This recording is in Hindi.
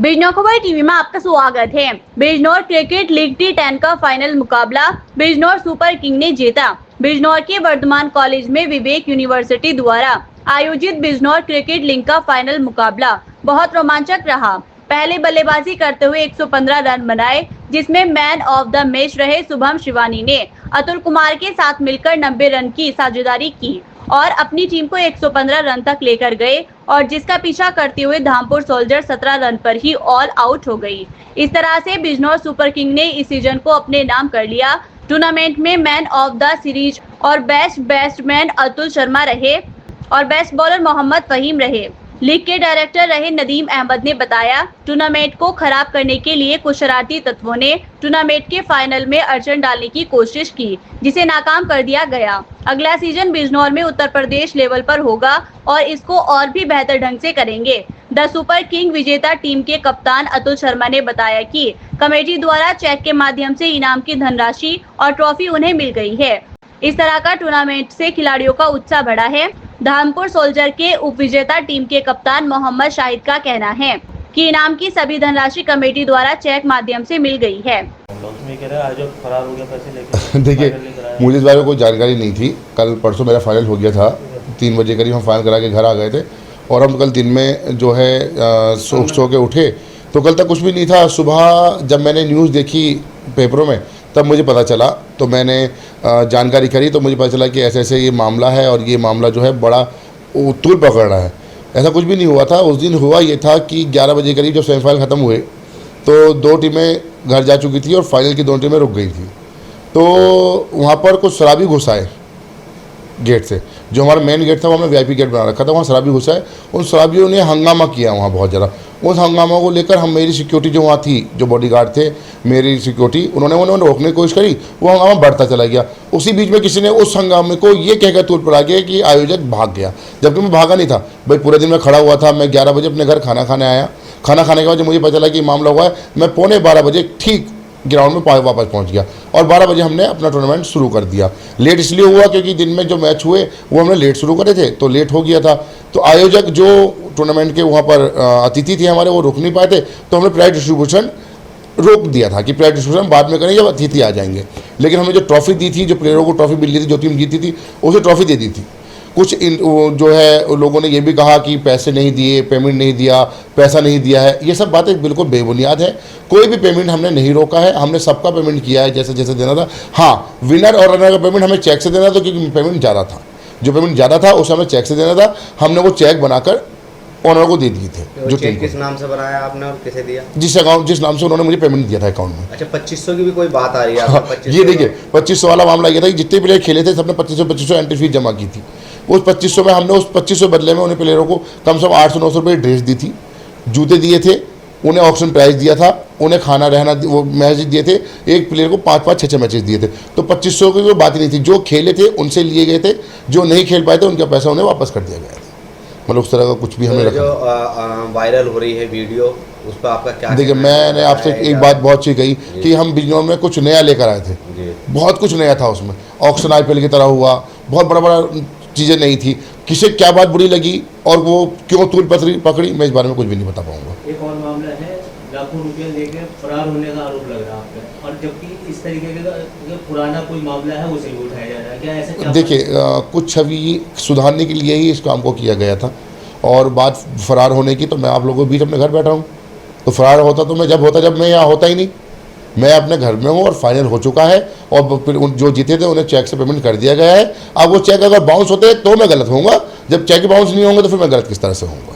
बिजनौर खबर टीवी में आपका स्वागत है। बिजनौर क्रिकेट लीग T10 का फाइनल मुकाबला बिजनौर सुपर किंग ने जीता। बिजनौर के वर्धमान कॉलेज में विवेक यूनिवर्सिटी द्वारा आयोजित बिजनौर क्रिकेट लीग का फाइनल मुकाबला बहुत रोमांचक रहा। पहले बल्लेबाजी करते हुए 115 रन बनाए, जिसमें मैन ऑफ द मैच रहे शुभम शिवानी ने अतुल कुमार के साथ मिलकर 90 रन की साझेदारी की और अपनी टीम को 115 रन तक लेकर गए और जिसका पीछा करते हुए धामपुर सोल्जर 17 रन पर ही ऑल आउट हो गई। इस तरह से बिजनौर सुपर किंग ने इस सीजन को अपने नाम कर लिया। टूर्नामेंट में मैन ऑफ द सीरीज और बेस्ट बैट्समैन अतुल शर्मा रहे और बेस्ट बॉलर मोहम्मद फहीम रहे। लीग के डायरेक्टर रहे नदीम अहमद ने बताया, टूर्नामेंट को खराब करने के लिए कुछ शरारती तत्वों ने टूर्नामेंट के फाइनल में अड़चन डालने की कोशिश की, जिसे नाकाम कर दिया गया। अगला सीजन बिजनौर में उत्तर प्रदेश लेवल पर होगा और इसको और भी बेहतर ढंग से करेंगे। द सुपर किंग विजेता टीम के कप्तान अतुल शर्मा ने बताया कि कमेटी द्वारा चेक के माध्यम से इनाम की धनराशि और ट्रॉफी उन्हें मिल गई है। इस तरह का टूर्नामेंट से खिलाड़ियों का उत्साह बढ़ा है। धामपुर सोल्जर के उप विजेता टीम के कप्तान मोहम्मद शाहिद का कहना है कि इनाम की सभी धनराशि कमेटी द्वारा चेक माध्यम से मिल गई है। देखिए, मुझे इस बारे में कोई जानकारी नहीं थी। कल परसों मेरा फाइनल हो गया था, 3 बजे करीब हम फाइनल करा के घर आ गए थे और हम कल दिन में जो है सो के उठे तो कल तक कुछ भी नहीं था। सुबह जब मैंने न्यूज़ देखी पेपरों में तब मुझे पता चला, तो मैंने जानकारी करी तो मुझे पता चला कि ऐसे ऐसे ये मामला है और ये मामला जो है बड़ा तूल पकड़ रहा है। ऐसा कुछ भी नहीं हुआ था। उस दिन हुआ ये था कि 11 बजे करीब जब सेमीफाइनल ख़त्म हुए तो 2 टीमें घर जा चुकी थी और फाइनल की 2 टीमें रुक गई थी। तो वहाँ पर कुछ शराबी घुस आए गेट से, जो हमारा मेन गेट था वो हमने VIP गेट बना रखा था, वहाँ शराबी घुस आए। उन शराबियों ने हंगामा किया वहाँ बहुत ज़्यादा। उस हंगामा को लेकर हम मेरी सिक्योरिटी जो वहाँ थी, जो बॉडीगार्ड थे मेरी सिक्योरिटी, उन्होंने रोकने की कोशिश करी। वो हंगामा बढ़ता चला गया। उसी बीच में किसी ने उस हंगामे को ये कहकर तूल पड़ा गया कि आयोजक भाग गया, जबकि मैं भागा नहीं था भाई। पूरे दिन में खड़ा हुआ था। मैं 11 बजे अपने घर खाना खाने आया। खाना खाने के बाद जब मुझे पता चला कि मामला हुआ है, मैं 11:15 बजे ठीक ग्राउंड में वापस पहुंच गया और 12 बजे हमने अपना टूर्नामेंट शुरू कर दिया। लेट इसलिए हुआ क्योंकि दिन में जो मैच हुए वो हमने लेट शुरू करे थे, तो लेट हो गया था। तो आयोजक जो टूर्नामेंट के वहाँ पर अतिथि थे हमारे, वो रुक नहीं पाए थे, तो हमने प्राइज डिस्ट्रीब्यूशन रोक दिया था कि प्राइज डिस्ट्रीब्यूशन बाद में करेंगे जब अतिथि आ जाएंगे। लेकिन हमें जो ट्रॉफी दी थी, जो प्लेयरों को ट्रॉफी मिली थी, जो टीम जीती थी उसे ट्रॉफी दे दी थी। कुछ जो है लोगों ने ये भी कहा कि पैसे नहीं दिए, पेमेंट नहीं दिया, पैसा नहीं दिया है। ये सब बातें बिल्कुल बेबुनियाद है। कोई भी पेमेंट हमने नहीं रोका है। हमने सबका पेमेंट किया है जैसे जैसे देना था। हाँ, विनर और रनर का पेमेंट हमें चेक से देना था क्योंकि पेमेंट ज़्यादा था। जो पेमेंट ज़्यादा था उसे हमें चेक से देना था। हमने वो चेक बनाकर ओनर को दे दिए थे। तो जो चेक किस नाम से बनाया आपने और किसे दिया? जिस नाम से उन्होंने मुझे पेमेंट दिया था अकाउंट में। अच्छा, 2500 की भी कोई बात आ रही है? हाँ, ये देखिए 2500 वाला मामला ये था कि जितने प्लेयर खेले थे सबने 2500 एंट्री फीस जमा की थी। उस 2500 में हमने उस 2500 बदले में उन्हें प्लेयरों को कम से कम 800-900 रुपये ड्रेस दी थी, जूते दिए थे, उन्हें ऑक्शन प्राइस दिया था, उन्हें खाना रहना वो मैच दिए थे। एक प्लेयर को 5-5, 6-6 मैचेस दिए थे। तो 2500 की कोई बात ही नहीं थी। जो खेले थे उनसे लिए गए थे, जो नहीं खेल पाए थे उनका पैसा उन्हें वापस कर दिया गया था। मतलब उस तरह का कुछ भी हमें रखा। जो वायरल हो रही है वीडियो, उस पर आपका क्या? देखिए, मैंने आपसे एक बात बहुत अच्छी कही कि हम बिजनौर में कुछ नया लेकर आए थे। बहुत कुछ नया था उसमें। ऑक्शन IPL की तरह हुआ, बहुत बड़ा चीज़ें नहीं थी। किसे क्या बात बुरी लगी और वो क्यों तूल पकड़ी, मैं इस बारे में कुछ भी नहीं बता पाऊंगा। एक और मामला है, लाखों रुपये लेकर फरार होने का आरोप लग रहा है आप पे, और जबकि इस तरीके का जो पुराना कोई मामला है उसे भी उठाया जा रहा है। क्या ऐसा? देखिए, कुछ छवि सुधारने के लिए ही इस काम को किया गया था। और बात फरार होने की, तो मैं आप लोगों के बीच अपने घर बैठा हूँ। तो फरार होता तो मैं जब मैं यहाँ होता ही नहीं। मैं अपने घर में हूँ और फाइनल हो चुका है और फिर जो जीते थे उन्हें चेक से पेमेंट कर दिया गया है। अब वो चेक अगर बाउंस होते तो मैं गलत होऊंगा, जब चेक बाउंस नहीं होंगे तो फिर मैं गलत किस तरह से होऊंगा।